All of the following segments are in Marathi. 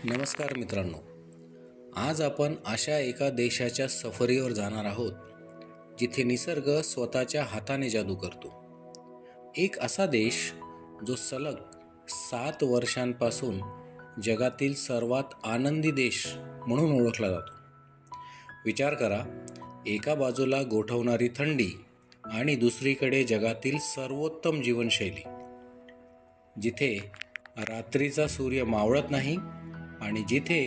नमस्कार मित्रांनो, आज आपण अशा एका देशाच्या सफरीवर जाणार आहोत जिथे निसर्ग स्वतःच्या हाताने जादू करतो. एक असा देश जो सलग 7 वर्षांपासून जगातील सर्वात आनंदी देश म्हणून ओळखला जातो. विचार करा, एका बाजूला गोठवणारी थंडी आणि दुसरीकडे जगातील सर्वोत्तम जीवनशैली, जिथे रात्रीचा सूर्य मावळत नाही आणि जिथे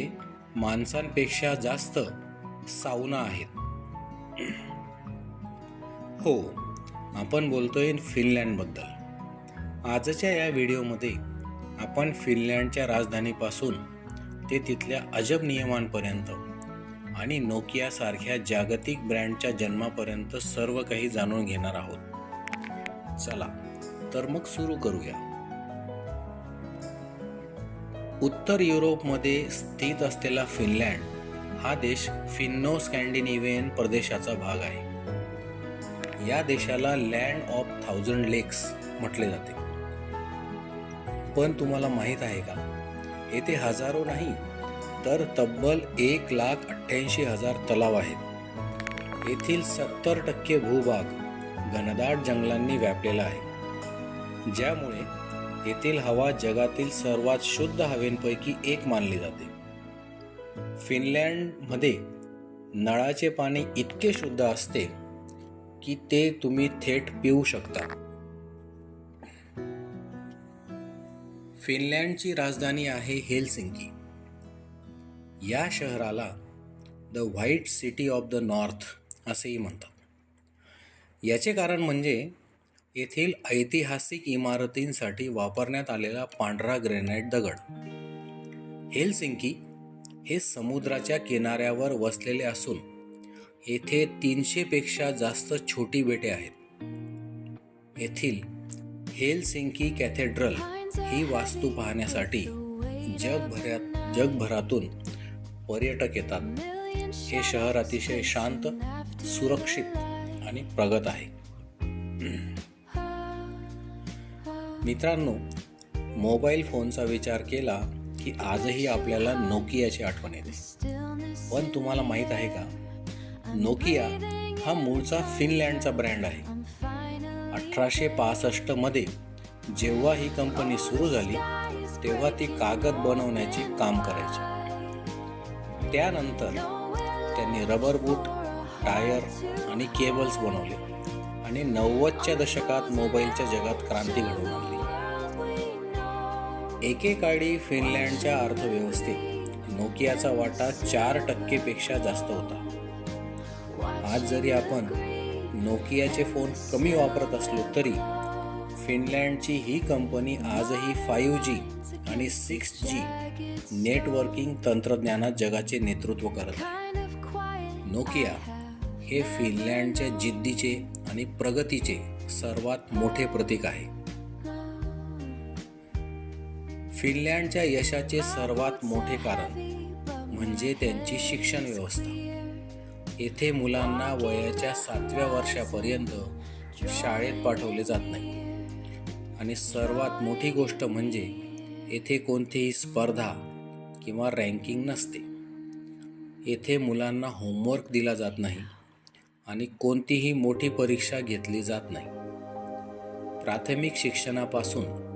माणसांपेक्षा जास्त सावना आहेत. हो, आपण बोलतोय फिनलँडबद्दल. आजच्या या व्हिडिओमध्ये आपण फिनलँडच्या राजधानीपासून ते तिथल्या अजब नियमांपर्यंत आणि नोकियासारख्या जागतिक ब्रँडच्या जन्मापर्यंत सर्व काही जाणून घेणार आहोत. चला तर मग सुरू करूया. उत्तर युरोपमध्ये स्थित असलेला फिनलँड हा देश फिन्नो स्कॅन्डिनेव्हियन प्रदेशाचा भाग आहे. या देशाला लँड ऑफ 1000 लेक्स म्हटले जाते. पण तुम्हाला माहीत आहे का, येथे हजारो नाही तर तब्बल 1,88,000 तलाव आहेत. येथील 70% भूभाग घनदाट जंगलांनी व्यापलेला आहे, ज्यामुळे येथील हवा जगातील सर्वात शुद्ध हवेंपैकी एक मानली जाते. फिनलँडमध्ये नळाचे पाणी इतके शुद्ध असते की ते तुम्ही थेट पिऊ शकता. फिनलँडची राजधानी आहे हेलसिंकी. या शहराला the white city of the north असेही म्हणतात. याचे कारण म्हणजे येथील ऐतिहासिक इमारतींसाठी वापरण्यात आलेला पांढरा ग्रेनाइट दगड. हेलसिंकी हे समुद्राच्या किनाऱ्यावर वसलेले असून येथे 300 पेक्षा जास्त छोटी बेटे आहेत. येथील हेलसिंकी कॅथेड्रल ही वास्तू पाहण्यासाठी जगभरातून पर्यटक येतात. हे शहर अतिशय शांत, सुरक्षित आणि प्रगत आहे. मित्रांनो, मोबाईल फोनचा विचार केला की आजही आपल्याला नोकियाची आठवण येते. पण तुम्हाला माहीत आहे का, नोकिया हा मूळचा फिनलँडचा ब्रँड आहे. 1865 मध्ये जेव्हा ही कंपनी सुरू झाली तेव्हा ती कागद बनवण्याचे काम करायची. त्यानंतर त्यांनी रबर बूट, टायर आणि केबल्स बनवले आणि 90च्या दशकात मोबाईलच्या जगात क्रांती घडवून आणली. एकेकाळी फिनलँडच्या अर्थव्यवस्थेत नोकियाचा वाटा 4% पेक्षा जास्त होता. आज जरी आपण नोकियाचे फोन कमी वापरत असलो तरी फिनलँडची ही कंपनी आजही 5G आणि 6G नेटवर्किंग तंत्रज्ञानात जगाचे नेतृत्व करत आहे. नोकिया हे फिनलँडच्या जिद्दीचे आणि प्रगतीचे सर्वात मोठे प्रतीक आहे. फिनलँडच्या यशाचे सर्वात मोठे कारण म्हणजे त्यांची शिक्षण व्यवस्था. येथे मुलांना वयाच्या 7व्या वर्षापर्यंत शाळेत पाठवले जात नाही. आणि सर्वात मोठी गोष्ट म्हणजे येथे कोणतीही स्पर्धा किंवा रँकिंग नसते. येथे मुलांना होमवर्क दिला जात नाही आणि कोणतीही मोठी परीक्षा घेतली जात नाही. प्राथमिक शिक्षणापासून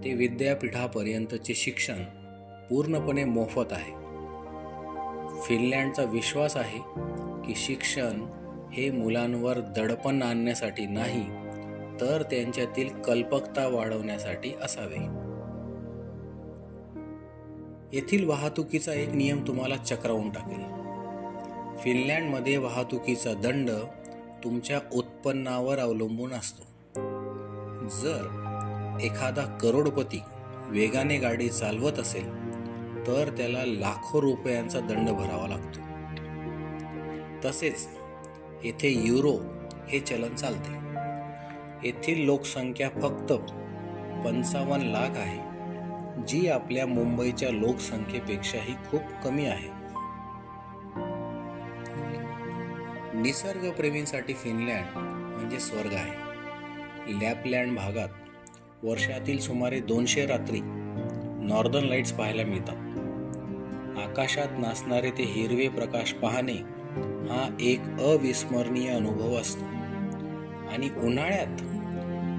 ते विद्यापीठापर्यंतचे शिक्षण पूर्णपणे मोफत आहे. फिनलँडचा विश्वास आहे की शिक्षण हे मुलांवर दडपण आणण्यासाठी नाही, तर त्यांच्यातील कल्पकता वाढवण्यासाठी असावे. येथील वाहतुकीचा एक नियम तुम्हाला चक्रावून टाकेल. फिनलँडमध्ये वाहतुकीचा दंड तुमच्या उत्पन्नावर अवलंबून असतो. जर एखादा करोडपती वेगाने गाडी चालवत असेल तर त्याला लाखो रुपयांचा दंड भरावा लागतो. तसेच येथे युरो हे चलन चालते. येथील लोकसंख्या फक्त 55 लाख आहे, जी आपल्या मुंबईच्या लोकसंख्येपेक्षाही खूप कमी आहे. निसर्गप्रेमींसाठी फिनलँड म्हणजे स्वर्ग आहे. लॅपलँड भागात वर्षातील सुमारे 200 रात्री नॉर्दर्न लाईट्स पाहायला मिळतात. आकाशात नाचणारे ते हिरवे प्रकाश पाहणे हा एक अविस्मरणीय अनुभव असतो. आणि उन्हाळ्यात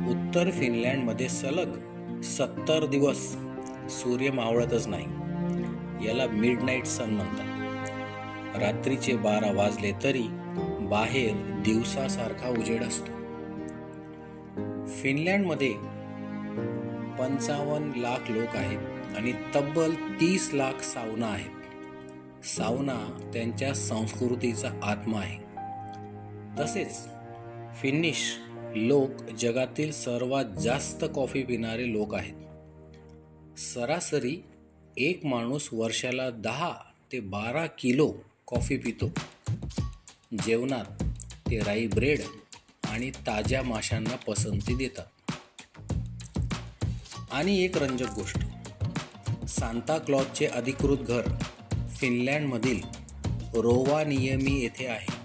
उत्तर फिनलँडमध्ये सलग 70 दिवस सूर्य मावळतच नाही. याला मिडनाईट सन म्हणतात. रात्रीचे 12 वाजले तरी बाहेर दिवसासारखा उजेड असतो. फिनलँडमध्ये 55 लाख लोक आहेत आणि तब्बल 30 लाख सावना आहेत. सावना त्यांच्या संस्कृतीचा आत्मा आहे. तसेच फिनिश लोक जगातील सर्वात जास्त कॉफी पिणारे लोक आहेत. सरासरी एक माणूस वर्षाला 10 ते 12 किलो कॉफी पितो. जेवणात ते राई ब्रेड आणि ताज्या माशांना पसंती देतात. आणि एक रंजक गोष्ट, सांता क्लॉजचे अधिकृत घर फिनलँडमधील रोवानियमी येथे आहे.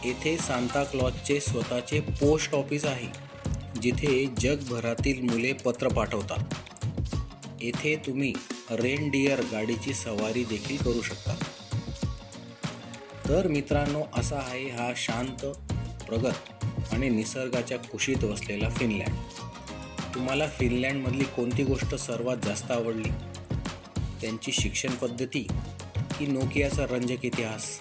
येथे सांता क्लॉजचे स्वतःचे पोस्ट ऑफिस आहे, जिथे जगभरातील मुले पत्र पाठवतात. येथे तुम्ही रेनडिअर गाडीची सवारी देखील करू शकता. तर मित्रांनो, असा आहे हा शांत, प्रगत आणि निसर्गाच्या कुशीत वसलेला फिनलँड. तुम्हाला फिनलँडमधली कोणती गोष्ट सर्वात जास्त आवडली? त्यांची शिक्षण पद्धती की नोकियाचा रंजक इतिहास?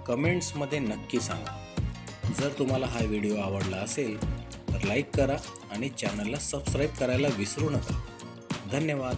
कमेंट्समध्ये नक्की सांगा. जर तुम्हाला हा व्हिडिओ आवडला असेल तर लाईक करा आणि चॅनलला सबस्क्राईब करायला विसरू नका. धन्यवाद.